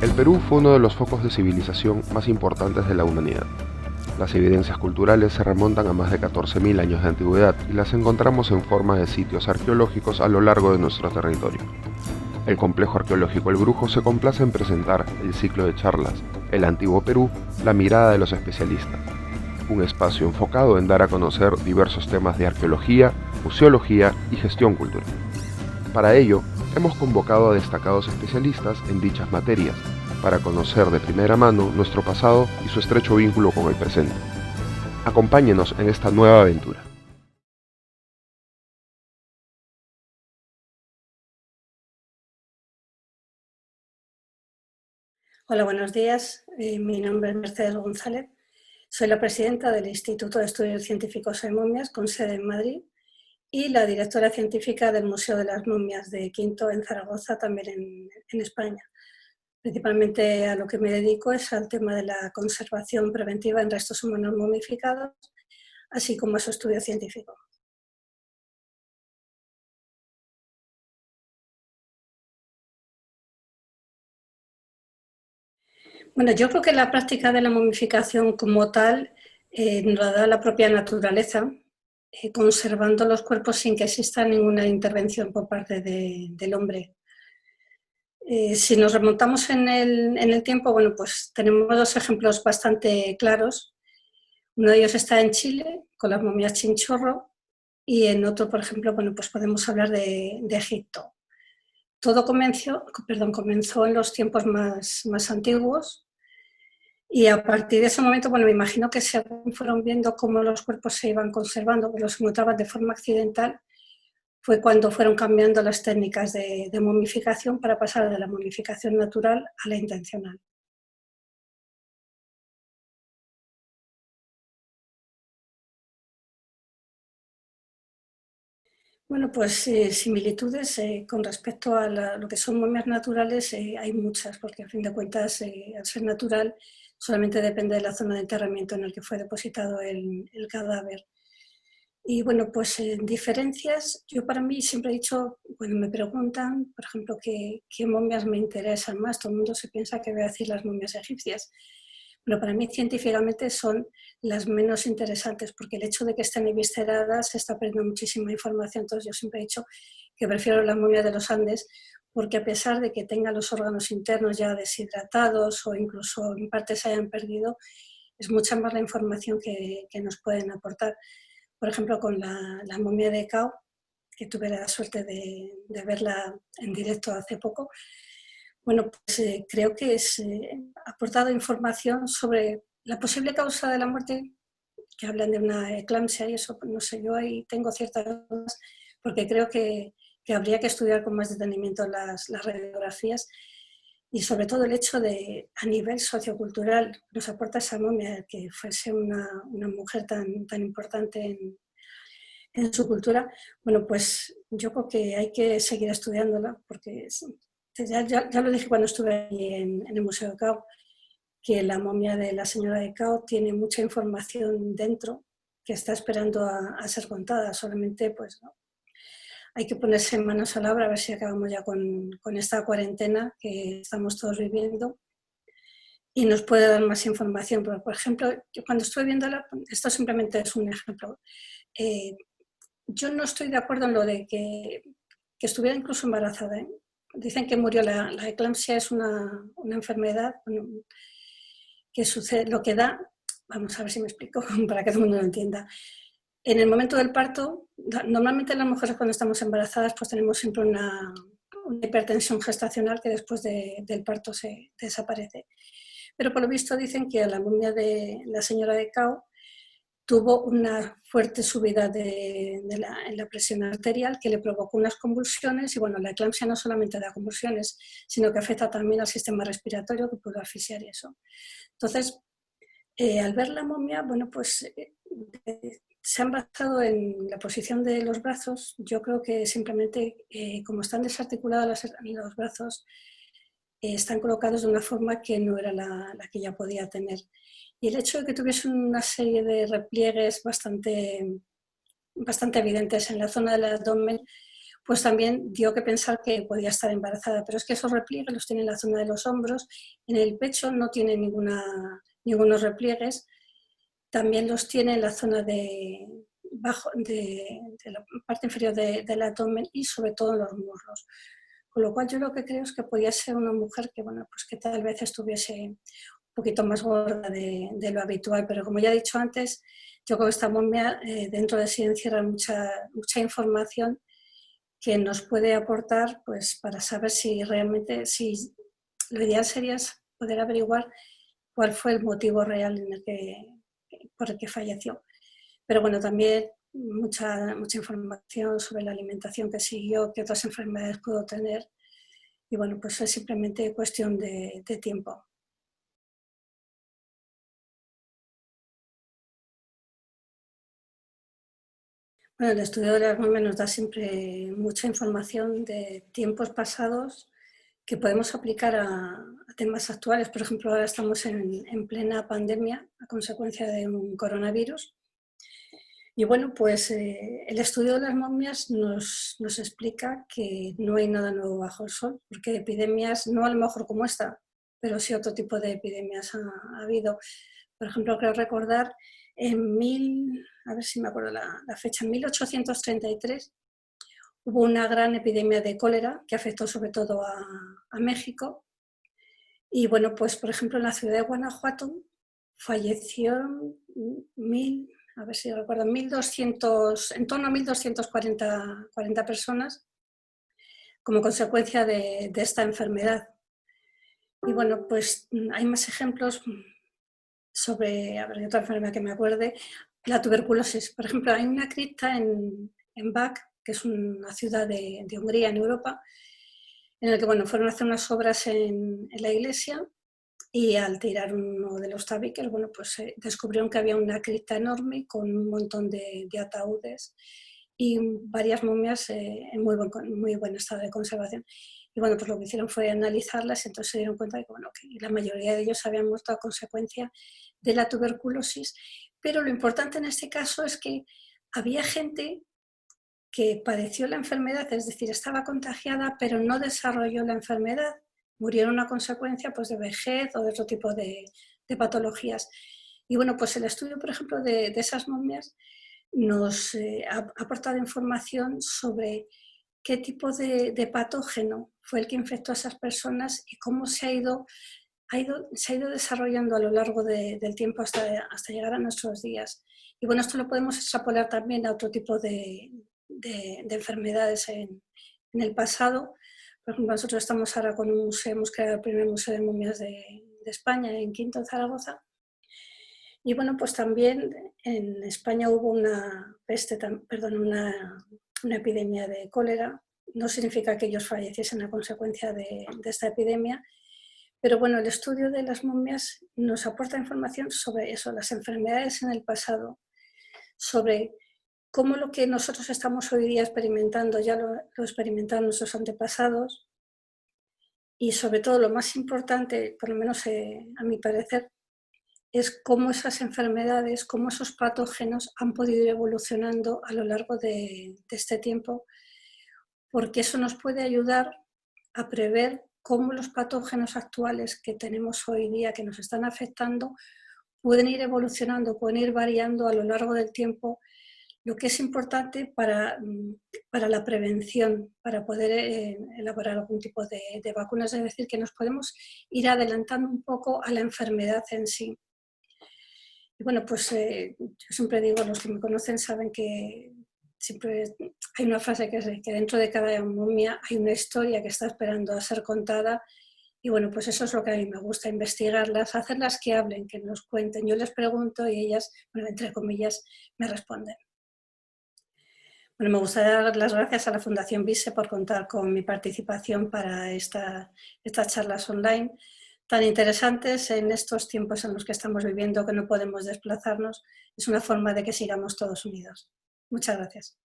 El Perú fue uno de los focos de civilización más importantes de la humanidad. Las evidencias culturales se remontan a más de 14.000 años de antigüedad y las encontramos en forma de sitios arqueológicos a lo largo de nuestro territorio. El complejo arqueológico El Brujo se complace en presentar el ciclo de charlas El Antiguo Perú, la mirada de los especialistas, un espacio enfocado en dar a conocer diversos temas de arqueología, museología y gestión cultural. Para ello, hemos convocado a destacados especialistas en dichas materias, para conocer de primera mano nuestro pasado y su estrecho vínculo con el presente. Acompáñenos en esta nueva aventura. Hola, buenos días. Mi nombre es Mercedes González. Soy la presidenta del Instituto de Estudios Científicos de Momias, con sede en Madrid, y la directora científica del Museo de las Momias de Quinto, en Zaragoza, también en España. Principalmente a lo que me dedico es al tema de la conservación preventiva en restos humanos momificados, así como a su estudio científico. Bueno, yo creo que la práctica de la momificación como tal nos la da la propia naturaleza, conservando los cuerpos sin que exista ninguna intervención por parte del hombre. Si nos remontamos en el tiempo, bueno, pues tenemos dos ejemplos bastante claros. Uno de ellos está en Chile, con las momias Chinchorro, y en otro, por ejemplo, bueno, pues podemos hablar de Egipto. Todo comenzó en los tiempos más antiguos, y a partir de ese momento, bueno, me imagino que se fueron viendo cómo los cuerpos se iban conservando, que los encontraban de forma accidental, fue cuando fueron cambiando las técnicas de momificación para pasar de la momificación natural a la intencional. Bueno, pues similitudes con respecto a lo que son momias naturales hay muchas, porque a fin de cuentas, al ser natural, solamente depende de la zona de enterramiento en el que fue depositado el cadáver. Y bueno, pues diferencias, yo para mí siempre he dicho, cuando me preguntan, por ejemplo, qué momias me interesan más, todo el mundo se piensa que voy a decir las momias egipcias. Bueno, para mí científicamente son las menos interesantes, porque el hecho de que estén evisceradas se está perdiendo muchísima información. Entonces yo siempre he dicho que prefiero las momias de los Andes, porque a pesar de que tengan los órganos internos ya deshidratados o incluso en parte se hayan perdido, es mucha más la información que nos pueden aportar. Por ejemplo, con la momia de Cao, que tuve la suerte de verla en directo hace poco, bueno, pues creo que ha aportado información sobre la posible causa de la muerte, que hablan de una eclampsia y eso, no sé, yo ahí tengo ciertas dudas, porque creo que habría que estudiar con más detenimiento las radiografías y sobre todo el hecho de, a nivel sociocultural, nos aporta esa momia, que fuese una mujer tan importante en su cultura. Bueno, pues yo creo que hay que seguir estudiándola, porque ya lo dije cuando estuve ahí en el Museo de Cao, que la momia de la señora de Cao tiene mucha información dentro que está esperando a ser contada. Solamente pues ¿no? Hay que ponerse manos a la obra a ver si acabamos ya con esta cuarentena que estamos todos viviendo y nos puede dar más información. Pero, por ejemplo, yo cuando estuve viéndola, esto simplemente es un ejemplo, eh, yo no estoy de acuerdo en lo de que estuviera incluso embarazada. ¿Eh? Dicen que murió, la eclampsia es una enfermedad, bueno, que sucede, lo que da, vamos a ver si me explico para que todo el mundo lo entienda. En el momento del parto, normalmente las mujeres cuando estamos embarazadas pues tenemos siempre una hipertensión gestacional que después del parto se desaparece. Pero por lo visto dicen que a la momia de la señora de Cao tuvo una fuerte subida en la presión arterial que le provocó unas convulsiones y bueno, la eclampsia no solamente da convulsiones, sino que afecta también al sistema respiratorio que puede asfixiar y eso. Entonces, al ver la momia, bueno, pues se han basado en la posición de los brazos. Yo creo que simplemente, como están desarticulados los brazos, están colocados de una forma que no era la que ella podía tener. Y el hecho de que tuviese una serie de repliegues bastante evidentes en la zona del abdomen, pues también dio que pensar que podía estar embarazada. Pero es que esos repliegues los tiene en la zona de los hombros, en el pecho no tiene ningunos repliegues, también los tiene en la zona de la parte inferior del abdomen y sobre todo en los muslos. Con lo cual yo lo que creo es que podía ser una mujer que, bueno, pues que tal vez estuviese un poquito más gorda de lo habitual, pero como ya he dicho antes, yo creo que esta momia dentro de sí encierra mucha información que nos puede aportar, pues, para saber si realmente, si lo ideal sería poder averiguar cuál fue el motivo real por el que falleció. Pero bueno, también mucha información sobre la alimentación que siguió, qué otras enfermedades pudo tener. Y bueno, pues es simplemente cuestión de tiempo. Bueno, el estudio de las momias nos da siempre mucha información de tiempos pasados que podemos aplicar a temas actuales. Por ejemplo, ahora estamos en plena pandemia a consecuencia de un coronavirus. Y bueno, pues el estudio de las momias nos explica que no hay nada nuevo bajo el sol, porque epidemias, no a lo mejor como esta, pero sí otro tipo de epidemias ha habido. Por ejemplo, creo recordar a ver si me acuerdo la fecha, en 1833 hubo una gran epidemia de cólera que afectó sobre todo a México. Y bueno, pues por ejemplo en la ciudad de Guanajuato fallecieron a ver si recuerdo, 1200, en torno a 1240 personas como consecuencia de esta enfermedad. Y bueno, pues hay más ejemplos sobre, a ver, otra enfermedad que me acuerde, la tuberculosis. Por ejemplo, hay una cripta en Bac, que es una ciudad de Hungría, en Europa, en la que bueno, fueron a hacer unas obras en la iglesia y al tirar uno de los tabiques, bueno, pues descubrieron que había una cripta enorme con un montón de ataúdes y varias momias en muy buen estado de conservación. Y bueno, pues lo que hicieron fue analizarlas y entonces se dieron cuenta de que, bueno, que la mayoría de ellos habían muerto a consecuencia de la tuberculosis. Pero lo importante en este caso es que había gente que padeció la enfermedad, es decir, estaba contagiada, pero no desarrolló la enfermedad. Murieron a consecuencia pues, de vejez o de otro tipo de patologías. Y bueno, pues el estudio, por ejemplo, de esas momias nos ha aportado información sobre qué tipo de patógeno fue el que infectó a esas personas y cómo se ha ido desarrollando a lo largo del tiempo hasta llegar a nuestros días. Y bueno, esto lo podemos extrapolar también a otro tipo de enfermedades en el pasado. Por ejemplo, nosotros estamos ahora con un museo, hemos creado el primer museo de momias de España en Quinto, en Zaragoza. Y bueno, pues también en España hubo una epidemia de cólera. No significa que ellos falleciesen a consecuencia de esta epidemia, pero bueno, el estudio de las momias nos aporta información sobre eso, las enfermedades en el pasado, sobre cómo lo que nosotros estamos hoy día experimentando ya lo experimentaron nuestros antepasados y sobre todo lo más importante, por lo menos a mi parecer, es cómo esas enfermedades, cómo esos patógenos han podido ir evolucionando a lo largo de este tiempo, porque eso nos puede ayudar a prever cómo los patógenos actuales que tenemos hoy día, que nos están afectando, pueden ir evolucionando, pueden ir variando a lo largo del tiempo, lo que es importante para la prevención, para poder elaborar algún tipo de vacunas, es decir, que nos podemos ir adelantando un poco a la enfermedad en sí. Y bueno, pues yo siempre digo, los que me conocen saben que siempre hay una frase que es que dentro de cada momia hay una historia que está esperando a ser contada. Y bueno, pues eso es lo que a mí me gusta, investigarlas, hacerlas que hablen, que nos cuenten. Yo les pregunto y ellas, bueno, entre comillas, me responden. Bueno, me gustaría dar las gracias a la Fundación Vise por contar con mi participación para estas charlas online tan interesantes en estos tiempos en los que estamos viviendo, que no podemos desplazarnos. Es una forma de que sigamos todos unidos. Muchas gracias.